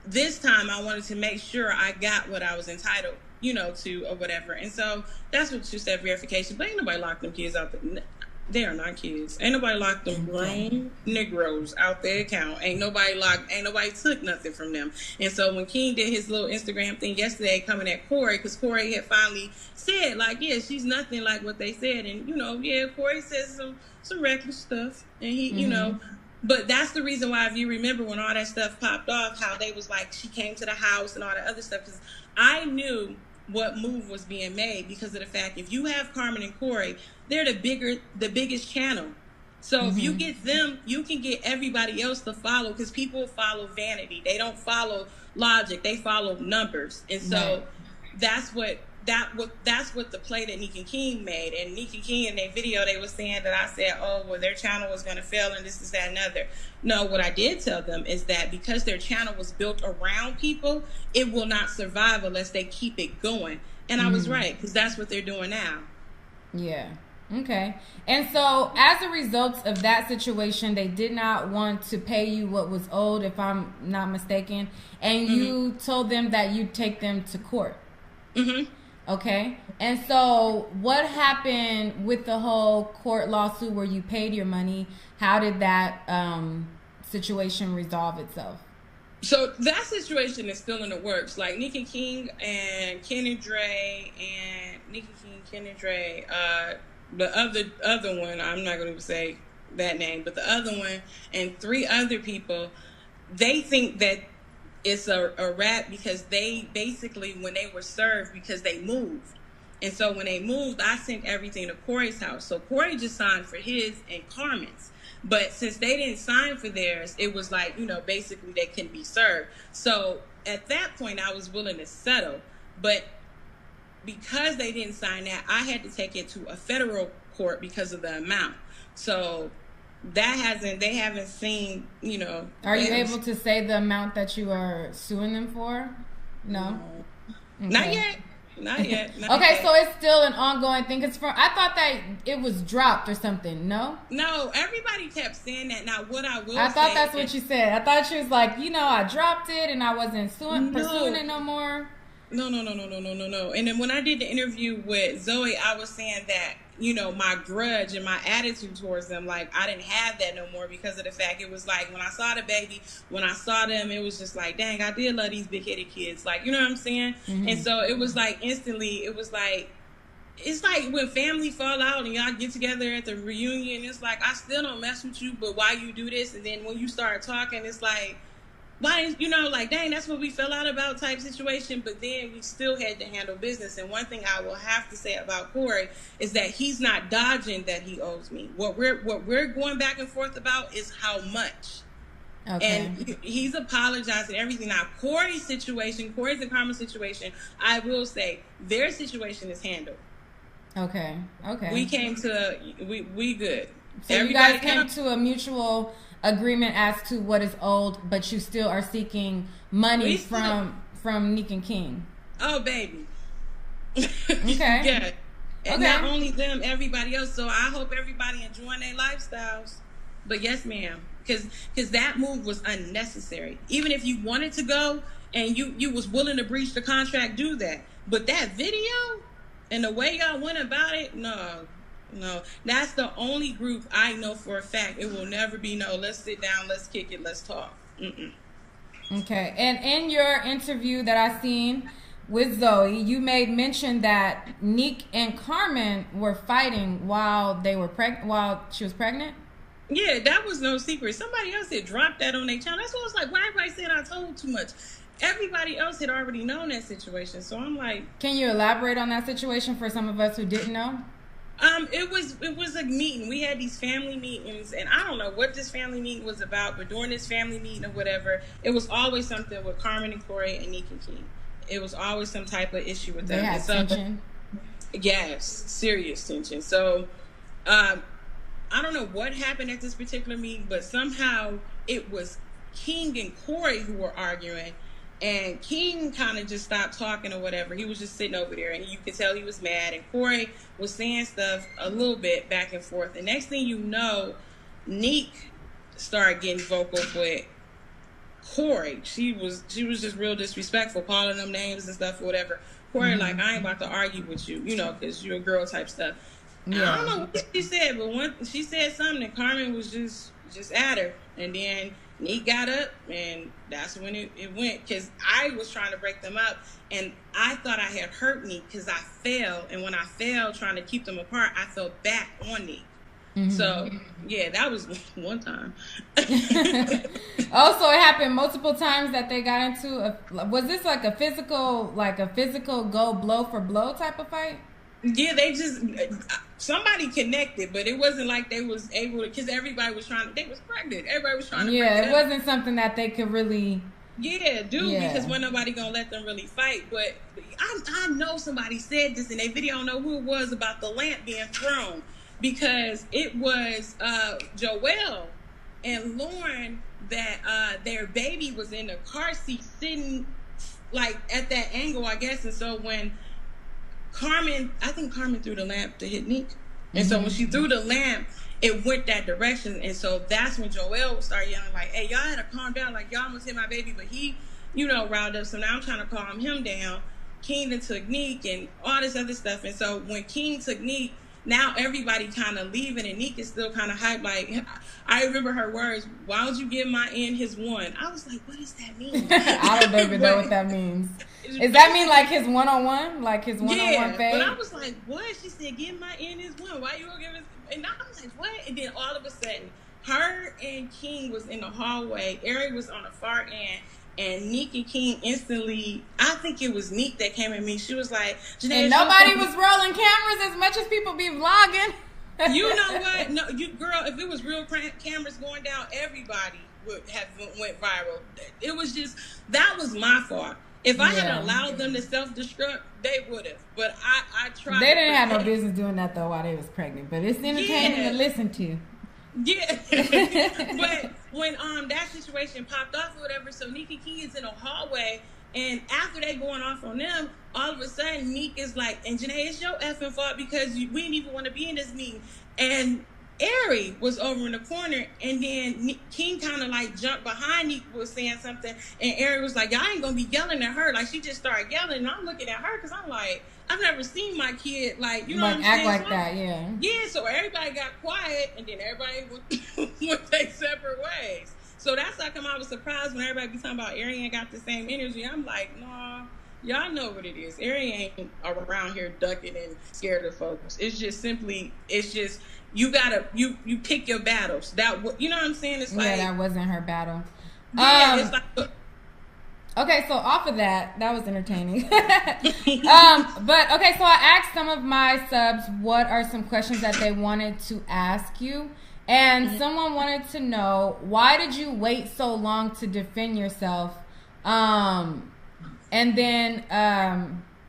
this time I wanted to make sure I got what I was entitled, to or whatever. And so that's what two-step verification. But ain't nobody locked them kids out there. They are not kids. Ain't nobody locked them grown Negroes out their account. Ain't nobody took nothing from them. And so when King did his little Instagram thing yesterday coming at Corey, because Corey had finally said, she's nothing like what they said. And, Corey says some reckless stuff. And he, but that's the reason why, if you remember when all that stuff popped off, how they was like, she came to the house and all that other stuff, because I knew what move was being made because of the fact, if you have Carmen and Corey, they're the biggest channel. So if you get them, you can get everybody else to follow, because people follow vanity. They don't follow logic. They follow numbers. And so that's what that's what the play that Nique and King made. And Nique and King in their video, they were saying that I said, oh, well, their channel was going to fail and this is that and other. No, what I did tell them is that because their channel was built around people, it will not survive unless they keep it going. And I was right, because that's what they're doing now. Yeah. Okay. And so as a result of that situation, they did not want to pay you what was owed, if I'm not mistaken. And you told them that you'd take them to court. Okay. And so what happened with the whole court lawsuit where you paid your money? How did that situation resolve itself? So that situation is still in the works. Like Nique and King and Ken and Dre and Nique and King, Ken and Dre, the other one, I'm not going to say that name, but the other one and 3 other people, they think that it's a rap because they basically, when they were served, because they moved. And so when they moved, I sent everything to Corey's house. So Corey just signed for his and Carmen's. But since they didn't sign for theirs, it was like, basically they couldn't be served. So at that point, I was willing to settle. But because they didn't sign that, I had to take it to a federal court because of the amount. So they haven't seen, Are you able to say the amount that you are suing them for? No? Okay. Not yet. Okay, so it's still an ongoing thing. I thought that it was dropped or something. No, everybody kept saying that. Now, what I thought that's what you said. I thought she was like, I dropped it and I wasn't pursuing it no more. No. And then when I did the interview with Zoe, I was saying that, my grudge and my attitude towards them, like, I didn't have that no more because of the fact it was like, when I saw the baby, when I saw them, it was just like, dang, I did love these big-headed kids. Like, you know what I'm saying? And so it was like, instantly, it was like, it's like when family fall out and y'all get together at the reunion, it's like, I still don't mess with you, but why you do this? And then when you start talking, it's like, why, like, dang, that's what we fell out about type situation. But then we still had to handle business. And one thing I will have to say about Corey is that he's not dodging that he owes me. What we're going back and forth about is how much. Okay. And he's apologizing everything. Now, Corey's and Carmen's situation, I will say their situation is handled. Okay. We came to, we good. So everybody, you guys came to a mutual agreement as to what is owed, but you still are seeking money from Nique and King. Oh, baby. Okay. Yeah. And not only them, everybody else. So I hope everybody enjoying their lifestyles. But yes, ma'am. Because that move was unnecessary. Even if you wanted to go and you was willing to breach the contract, do that. But that video and the way y'all went about it, no, that's the only group I know for a fact. It will never be let's sit down, let's kick it, let's talk. Okay. And in your interview that I seen with Zoe, you made mention that Nique and Carmen were fighting while she was pregnant. Yeah, that was no secret. Somebody else had dropped that on their channel. That's what I was like, why everybody said I told too much? Everybody else had already known that situation. So I'm like, can you elaborate on that situation for some of us who didn't know? It was a meeting. We had these family meetings, and I don't know what this family meeting was about, but during this family meeting or whatever, it was always something with Carmen and Corey and Nique and King. It was always some type of issue with them. They had tension. Yes, serious tension. So, I don't know what happened at this particular meeting, but somehow it was King and Corey who were arguing. And King kind of just stopped talking or whatever. He was just sitting over there, and you could tell he was mad. And Corey was saying stuff a little bit back and forth. And next thing you know, Nique started getting vocal with Corey. She was just real disrespectful, calling them names and stuff or whatever. Corey, like, I ain't about to argue with you, because you're a girl type stuff. Yeah. I don't know what she said, but she said something, and Carmen was just at her. And then Nique got up, and that's when it went, because I was trying to break them up, and I thought I had hurt Nique because I fell, and when I fell trying to keep them apart, I fell back on Nique. So, yeah, that was one time. Also, it happened multiple times that they got into was this like a physical go blow for blow type of fight? Yeah, somebody connected, but it wasn't like they was able to, because everybody was they was pregnant. Everybody was trying to it wasn't something that they could really Yeah, do because when nobody gonna let them really fight. But I know somebody said this in a video. I don't know who it was about the lamp being thrown because it was Joelle and Lauren that their baby was in the car seat sitting like at that angle, I guess. And so when I think Carmen threw the lamp to hit Nique. And so when she threw the lamp, it went that direction. And so that's when Joelle started yelling like, hey, y'all had to calm down. Like, y'all almost hit my baby. But he, riled up. So now I'm trying to calm him down. King then took Nique and all this other stuff. And so when King took Nique, now everybody kind of leaving. And Nique is still kind of hyped. Like, I remember her words, why don't you give my end his one? I was like, what does that mean? I don't even know what that means. Does that mean like his one-on-one? Like his one-on-one phase? But I was like, what? She said, give my end his one. Why you gonna give us? And I was like, what? And then all of a sudden, her and King was in the hallway. Ari was on the far end. And Nique and King instantly, I think it was Nique that came at me. She was like, Janay, and nobody was rolling cameras as much as people be vlogging. You know what? No, girl, if it was real cameras going down, everybody would have went viral. It was just, that was my fault. If I had allowed them to self-destruct, they would have. But I tried. They didn't have no business doing that though while they was pregnant. But it's entertaining to listen to. Yeah. But when that situation popped off or whatever, so Nique and King is in a hallway, and after they going off on them, all of a sudden Nique is like, and Janay, it's your effing fault because we didn't even want to be in this meeting. And Ari was over in the corner, and then King kind of like jumped behind Nique, was saying something, and Ari was like, y'all ain't gonna be yelling at her. Like, she just started yelling, and I'm looking at her because I'm like, I've never seen my kid like, you know what I'm saying? Act like that, yeah. Yeah, so everybody got quiet, and then everybody went their separate ways. So that's how come I was surprised when everybody be talking about Ari ain't got the same energy. I'm like, nah, y'all know what it is. Ari ain't around here ducking and scared of folks. It's just you gotta you pick your battles. You know what I'm saying? It's like, that wasn't her battle. Yeah, it's like. Okay, so off of that was entertaining. But okay, so I asked some of my subs what are some questions that they wanted to ask you. And someone wanted to know, why did you wait so long to defend yourself? And then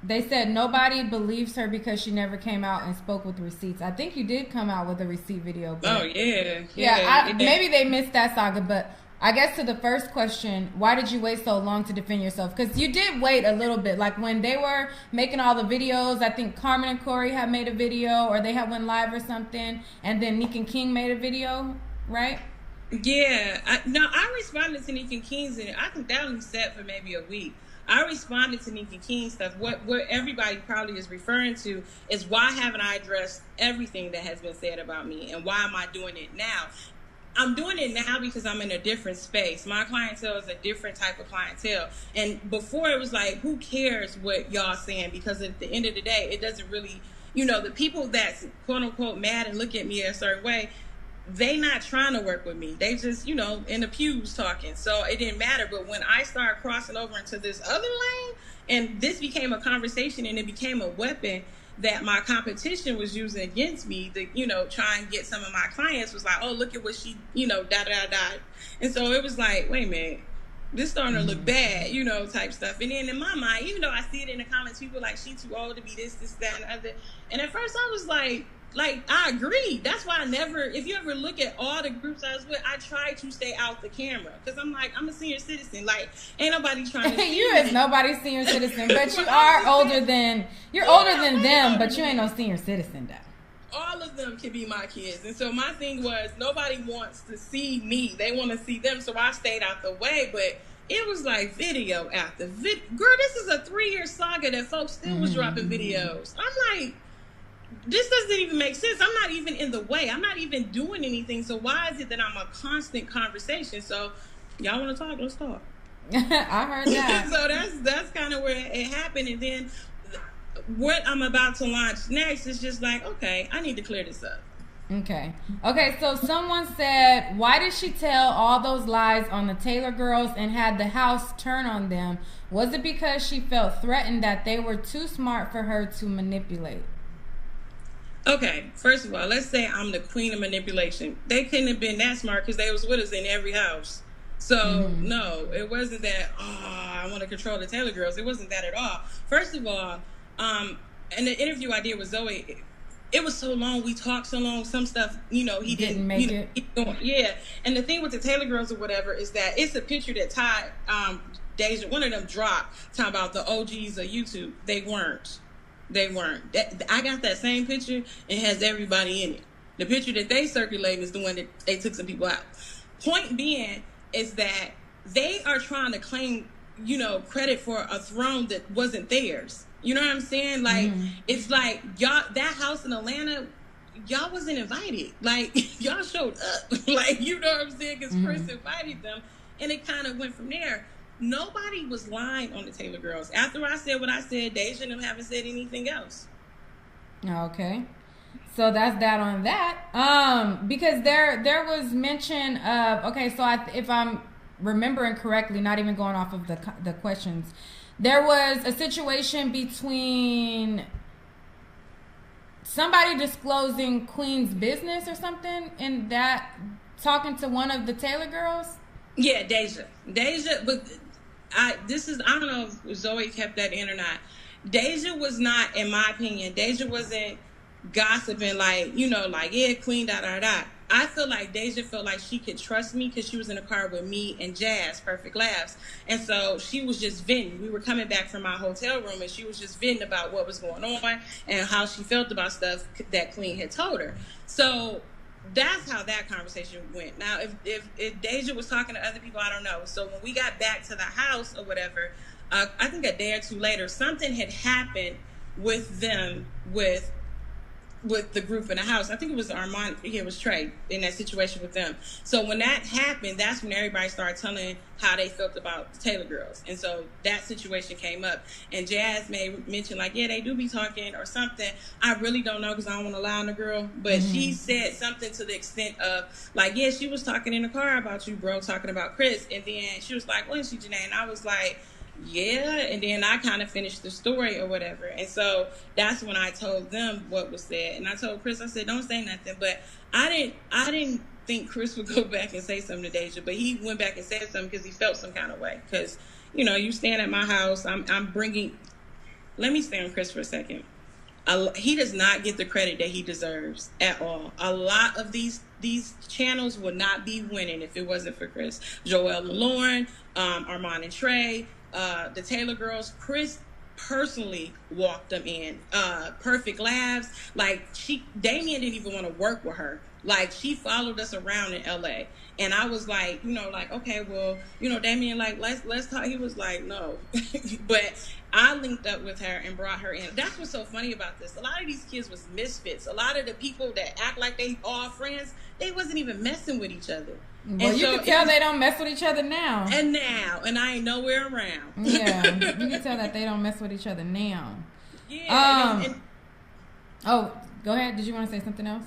they said nobody believes her because she never came out and spoke with receipts. I think you did come out with a receipt video. But yeah. Maybe they missed that saga, but I guess to the first question, why did you wait so long to defend yourself? Because you did wait a little bit. Like when they were making all the videos, I think Carmen and Corey had made a video, or they had went live or something, and then Nique and King made a video, right? Yeah. I responded to Nique and King's, and I think that only sat for maybe a week. I responded to Nique and King stuff. What everybody probably is referring to is, why haven't I addressed everything that has been said about me, and why am I doing it now? I'm doing it now because I'm in a different space. My clientele is a different type of clientele. And before it was like, who cares what y'all saying? Because at the end of the day, it doesn't really, the people that's quote unquote mad and look at me a certain way, they not trying to work with me. They just, in the pews talking. So it didn't matter. But when I started crossing over into this other lane, and this became a conversation and it became a weapon that my competition was using against me to, try and get some of my clients, was like, oh, look at what she, And so it was like, wait a minute, this starting to look bad, type stuff. And then in my mind, even though I see it in the comments, people like, she too old to be this, that, and other. And at first I was like, I agree. That's why if you ever look at all the groups I was with, I try to stay out the camera. Because I'm like, I'm a senior citizen. Like, ain't nobody trying to see You is nobody's senior citizen, but you are older than them, but you ain't no senior citizen, though. All of them can be my kids. And so my thing was, nobody wants to see me. They want to see them. So I stayed out the way. But it was like video after video. Girl, this is a 3-year saga that folks still was dropping videos. I'm like, this doesn't even make sense. I'm not even in the way. I'm not even doing anything. So why is it that I'm a constant conversation? So y'all want to talk? Let's talk. I heard that. So that's kind of where it happened. And then what I'm about to launch next is just like, okay, I need to clear this up. Okay, so someone said, why did she tell all those lies on the Taylor girls and had the house turn on them? Was it because she felt threatened that they were too smart for her to manipulate? Okay, first of all, let's say I'm the queen of manipulation. They couldn't have been that smart because they was with us in every house. So no, it wasn't that. Oh, I want to control the Taylor girls. It wasn't that at all. First of all, in the interview I did with Zoe, it was so long. We talked so long. Some stuff, he didn't make it. Yeah. And the thing with the Taylor girls or whatever is that it's a picture that Ty, Deja, one of them dropped, talking about the OGs of YouTube. They weren't. I got that same picture. It has everybody in it. The picture that they circulated is the one that they took some people out. Point being is that they are trying to claim, credit for a throne that wasn't theirs. You know what I'm saying? Like, it's like, y'all, that house in Atlanta, y'all wasn't invited. Like, y'all showed up. Like, you know what I'm saying? Because Chris invited them, and it kind of went from there. Nobody was lying on the Taylor girls. After I said what I said, Deja and them haven't said anything else. Okay. So that's that on that. Because there was mention of, okay, so if I'm remembering correctly, not even going off of the questions, there was a situation between somebody disclosing Queen's business or something, and that talking to one of the Taylor girls. Yeah, Deja, but I don't know if Zoe kept that in or not. Deja was not, in my opinion, Deja wasn't gossiping like, yeah, Queen, da. I feel like Deja felt like she could trust me because she was in a car with me and Jazz, Perfect Laughs. And so she was just venting. We were coming back from my hotel room, and she was just venting about what was going on and how she felt about stuff that Queen had told her. So that's how that conversation went. Now, if Deja was talking to other people, I don't know. So when we got back to the house or whatever, I think a day or two later, something had happened with them, with the group in the house. I think it was Armand, it was Trey in that situation with them. So when that happened, that's when everybody started telling how they felt about the Taylor girls. And so that situation came up, and Jazz made mention like, yeah, they do be talking or something. I really don't know because I don't want to lie on the girl, but she said something to the extent of like, yeah, she was talking in the car about you, bro, talking about Chris. And then she was like, wasn't she, Janay? And I was like, yeah. And then I kind of finished the story or whatever. And so that's when I told them what was said. And I told Chris, I said, don't say nothing. But I didn't think Chris would go back and say something to Deja, but he went back and said something because he felt some kind of way. Because, you stand at my house, I'm bringing, let me stay on Chris for a second. He does not get the credit that he deserves at all. A lot of these channels would not be winning if it wasn't for Chris. Joel and Lauren, Armand and Trey, the Taylor girls, Chris personally walked them in. Perfect Laughs, like Damien didn't even want to work with her. Like, she followed us around in LA. And I was like, okay, well, Damien, like, let's talk. He was like, no. But I linked up with her and brought her in. That's what's so funny about this. A lot of these kids was misfits. A lot of the people that act like they all friends, they wasn't even messing with each other. Well, and you can tell they don't mess with each other now. And I ain't nowhere around. Yeah, you can tell that they don't mess with each other now. Yeah. Oh, go ahead. Did you want to say something else?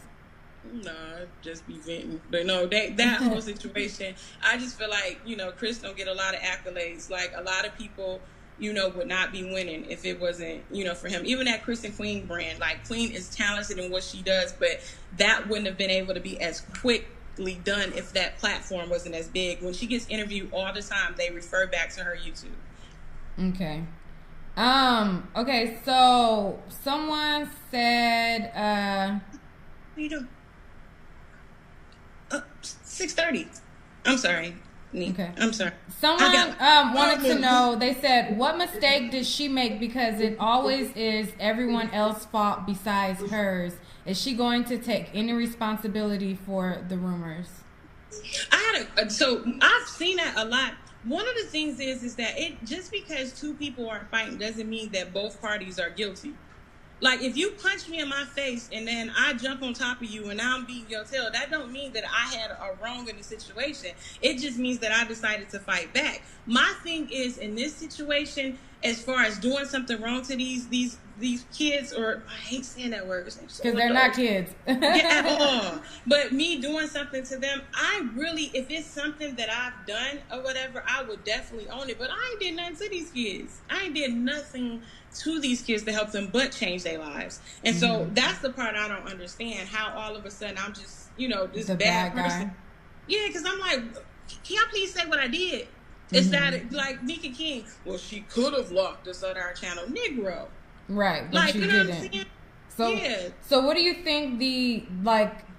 No, just be venting. But no, that whole situation, I just feel like, Chris don't get a lot of accolades. Like, a lot of people, would not be winning if it wasn't, for him. Even that Chris and Queen brand, like, Queen is talented in what she does, but that wouldn't have been able to be as quickly done if that platform wasn't as big. When she gets interviewed all the time, they refer back to her YouTube. Okay. Okay, so someone said, what are you doing? 6:30. I'm sorry. Okay. I'm sorry. Someone wanted to know, they said, what mistake did she make because it always is everyone else's fault besides hers? Is she going to take any responsibility for the rumors? So I've seen that a lot. One of the things is that it just because two people are fighting doesn't mean that both parties are guilty. Like, if you punch me in my face and then I jump on top of you and now I'm beating your tail, that don't mean that I had a wrong in the situation. It just means that I decided to fight back. My thing is, in this situation, as far as doing something wrong to these kids, or I hate saying that word because they're not kids. Yeah, at all. But me doing something to them, I really, if it's something that I've done or whatever, I would definitely own it. But I ain't did nothing to these kids. I ain't did nothing to these kids to help them but change their lives. And so that's the part I don't understand, how all of a sudden I'm just, this the bad person. Guy. Yeah, because I'm like, can y'all please say what I did? It's that, like, Nique and King, well, she could have locked us out of our channel. Negro. Right, but like, you know didn't. What I'm saying? So, yeah. So what do you think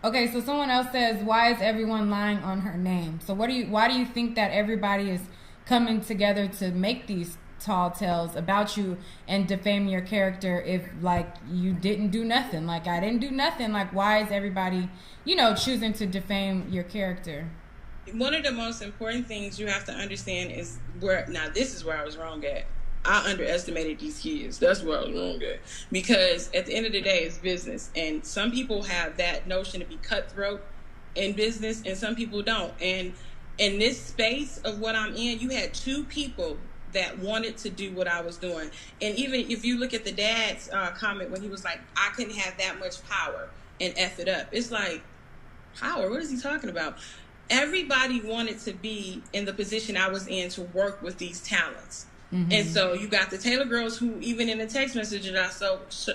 okay, so someone else says, why is everyone lying on her name? So why do you think that everybody is coming together to make these tall tales about you and defame your character if, like, you didn't do nothing? Like, I didn't do nothing. Like, why is everybody, choosing to defame your character? One of the most important things you have to understand is this is where I was wrong at. I underestimated these kids. That's where I was wrong at. Because at the end of the day, it's business. And some people have that notion to be cutthroat in business, and some people don't. And in this space of what I'm in, you had two people that wanted to do what I was doing. And even if you look at the dad's comment when he was like, I couldn't have that much power and F it up. It's like, power? What is he talking about? Everybody wanted to be in the position I was in to work with these talents. Mm-hmm. And so you got the Taylor girls who, even in the text message that I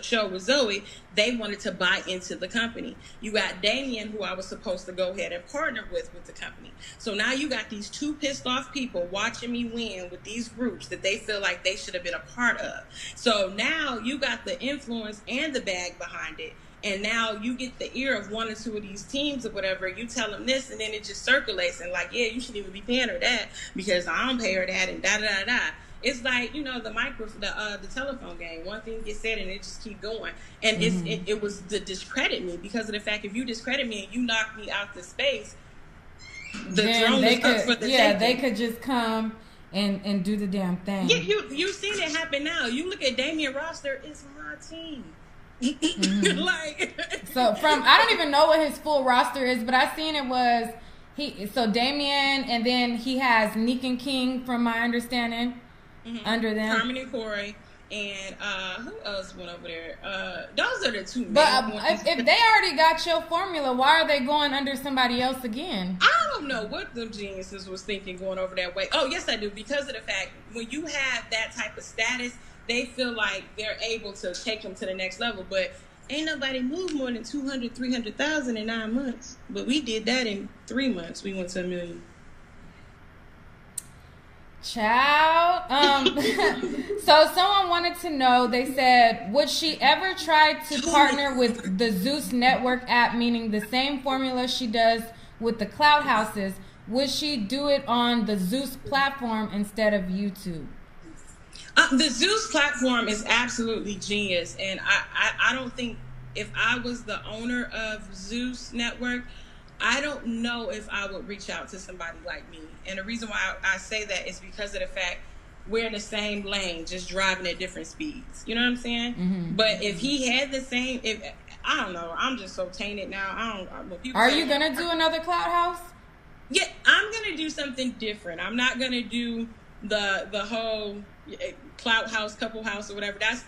showed with Zoe, they wanted to buy into the company. You got Damien, who I was supposed to go ahead and partner with the company. So now you got these two pissed off people watching me win with these groups that they feel like they should have been a part of. So now you got the influence and the bag behind it. And now you get the ear of one or two of these teams or whatever. You tell them this, and then it just circulates. And like, yeah, you shouldn't even be paying her that because I don't pay her that, and da-da-da-da. It's like, the telephone game. One thing gets said, and it just keep going. And mm-hmm. it was to discredit me because of the fact if you discredit me and you knock me out the space, the throne is up for the taking. They could just come and do the damn thing. Yeah, you've seen it happen now. You look at Damian roster, it's my team. Mm-hmm. I don't even know what his full roster is, but I seen it was Damien, and then he has Nique and King, from my understanding, mm-hmm. under them. Carmen and Corey, and who else went over there? Those are the two main ones. If they already got your formula, why are they going under somebody else again? I don't know what them geniuses was thinking going over that way. Oh, yes, I do, because of the fact when you have that type of status, they feel like they're able to take them to the next level. But ain't nobody moved more than 200, 300,000 in 9 months. But we did that in 3 months. We went to $1 million. Child. So someone wanted to know, they said, would she ever try to partner with the Zeus Network app, meaning the same formula she does with the cloud houses? Would she do it on the Zeus platform instead of YouTube? The Zeus platform is absolutely genius, and I don't think, if I was the owner of Zeus Network, I don't know if I would reach out to somebody like me. And the reason why I say that is because of the fact we're in the same lane, just driving at different speeds. You know what I'm saying? Mm-hmm. But if he had the same, I don't know, I'm just so tainted now. Are you gonna do another Cloud House? Yeah, I'm gonna do something different. I'm not gonna do the whole Clout House, Couple House, or whatever. That's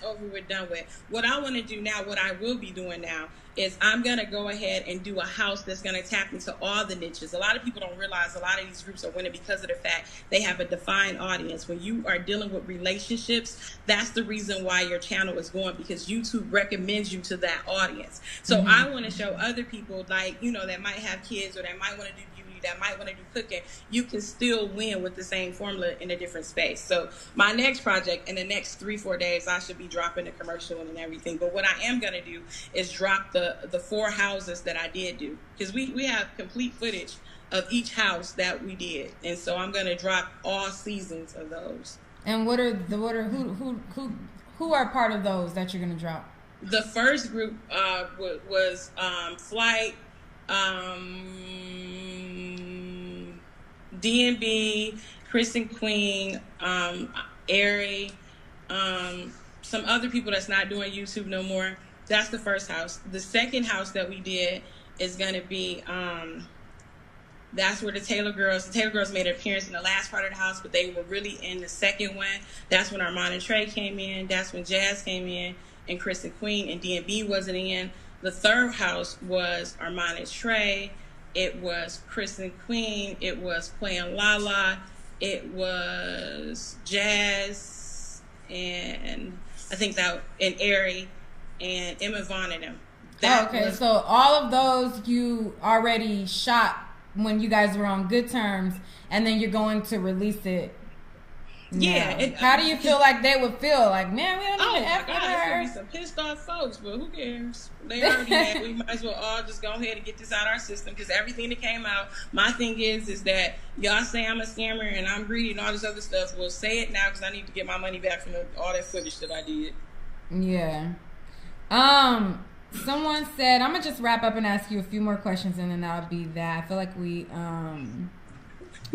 over with, done with. What I want to do now, what I will be doing now, is I'm going to go ahead and do a house that's going to tap into all the niches. A lot of people don't realize a lot of these groups are winning because of the fact they have a defined audience. When you are dealing with relationships, that's the reason why your channel is going, because YouTube recommends you to that audience. So mm-hmm. I want to show other people, like, that might have kids or that might want to do beauty, that might want to do cooking. You can still win with the same formula in a different space. So my next project, in the next 3-4 days, I should be dropping the commercial and everything. But what I am going to do is drop the 4 houses that I did do, because we have complete footage of each house that we did, and so I'm going to drop all seasons of those. And who are part of those that you're going to drop? The first group was Flight, D&B, Chris and Queen, Airy, some other people that's not doing YouTube no more. That's the first house. The second house that we did is going to be, that's where the Taylor Girls made an appearance in the last part of the house, but they were really in the second one. That's when Armand and Trey came in. That's when Jazz came in, and Chris and Queen, and D&B wasn't in. The third house was Armand and Trey. It was Chris and Queen. It was Quay and Lala. It was Jazz, and I think and Airy, and Emma Vaughn and them. Okay, so all of those you already shot when you guys were on good terms, and then you're going to release it. Yeah. How do you feel like they would feel? Like, man, we don't even F with her. There's gonna be some pissed off folks, but who cares? They already mad. We might as well all just go ahead and get this out of our system, because everything that came out, my thing is that y'all say I'm a scammer and I'm greedy and all this other stuff. Well, say it now, because I need to get my money back from all that footage that I did. Yeah. Someone said, I'm gonna just wrap up and ask you a few more questions, and then that'll be that. I feel like we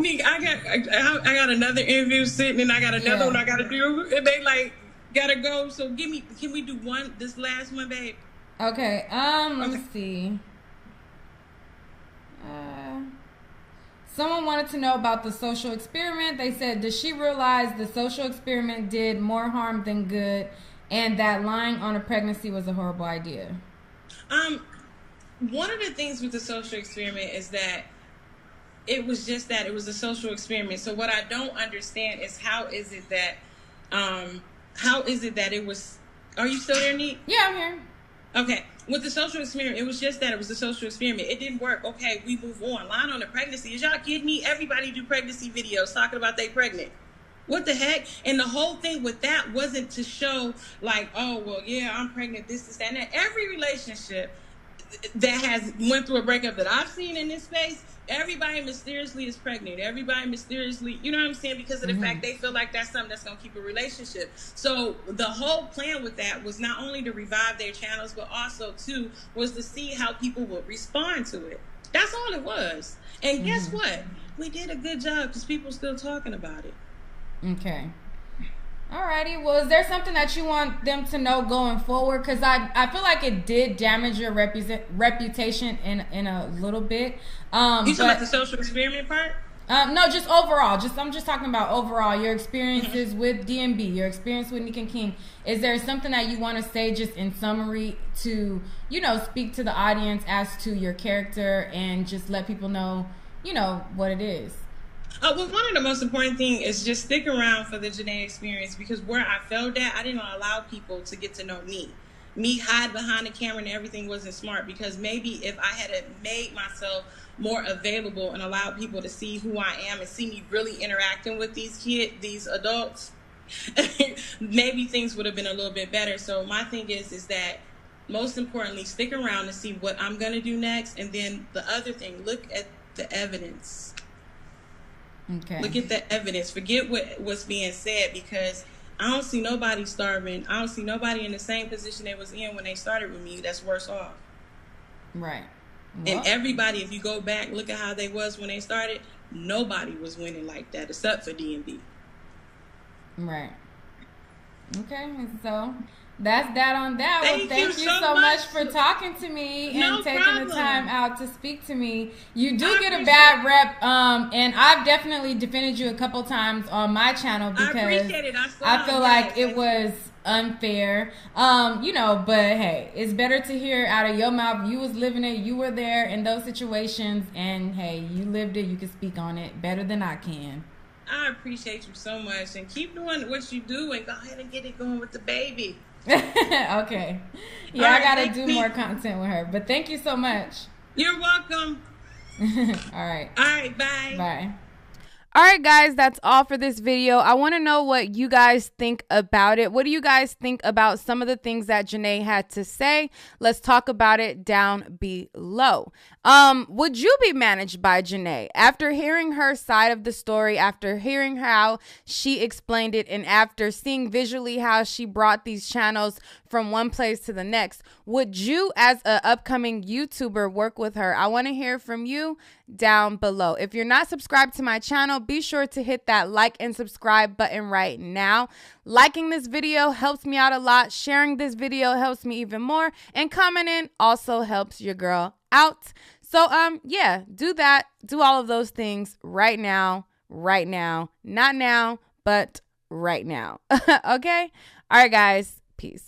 I got another interview sitting, and I got another one I gotta do, and they like gotta go. So can we do this last one, babe? Okay. Let me see. Someone wanted to know about the social experiment. They said, does she realize the social experiment did more harm than good, and that lying on a pregnancy was a horrible idea? One of the things with the social experiment is that it was just that it was a social experiment. So what I don't understand is how is it that it was. Are you still there, Nique? Yeah, I'm here. Okay. With the social experiment, it was just that it was a social experiment. It didn't work. Okay, we move on. Lying on a pregnancy. Is y'all kidding me? Everybody do pregnancy videos talking about they pregnant. What the heck? And the whole thing with that wasn't to show like, oh, well, yeah, I'm pregnant, this, that, and that. Every relationship that has went through a breakup that I've seen in this space, everybody mysteriously is pregnant. Everybody mysteriously, you know what I'm saying? Because of the fact they feel like that's something that's going to keep a relationship. So the whole plan with that was not only to revive their channels, but also, too, was to see how people would respond to it. That's all it was. And guess what? We did a good job, because people still talking about it. Okay. Alrighty. Well, is there something that you want them to know going forward? Because I feel like it did damage your reputation in a little bit. You talking about the social experiment part? No, just overall. I'm just talking about overall your experiences with DMB, your experience with Nique and King. Is there something that you want to say just in summary to, speak to the audience as to your character and just let people know, what it is? Well, one of the most important things is just stick around for the Janay experience, because where I failed at, I didn't allow people to get to know me. Me hide behind the camera and everything wasn't smart, because maybe if I had made myself more available and allowed people to see who I am and see me really interacting with these adults, maybe things would have been a little bit better. So my thing is that most importantly, stick around to see what I'm going to do next. And then the other thing, look at the evidence. Okay. Look at the evidence. Forget what's being said, because I don't see nobody starving. I don't see nobody in the same position they was in when they started with me that's worse off. Right. Well, and everybody, if you go back, look at how they was when they started, nobody was winning like that except for DMB. Right. Okay, so that's that on that. Thank you so much for talking to me and taking the time out to speak to me. You do get a bad rep, and I've definitely defended you a couple times on my channel because I appreciate it. I feel like it was unfair, but hey, it's better to hear out of your mouth. You was living it, you were there in those situations, and hey, you lived it, you can speak on it better than I can. I appreciate you so much, and keep doing what you do, and go ahead and get it going with the baby. Okay. Yeah, I gotta do more content with her, but thank you so much. You're welcome. All right, bye. All right, guys, that's all for this video. I want to know what you guys think about it. What do you guys think about some of the things that Janay had to say? Let's talk about it down below. Would you be managed by Janay? After hearing her side of the story, after hearing how she explained it, and after seeing visually how she brought these channels from one place to the next, would you, as an upcoming YouTuber, work with her? I want to hear from you down below. If you're not subscribed to my channel, be sure to hit that like and subscribe button right now. Liking this video helps me out a lot. Sharing this video helps me even more. And commenting also helps your girl out. So, yeah, do that. Do all of those things right now. Not now, but right now. Okay? All right, guys. Peace.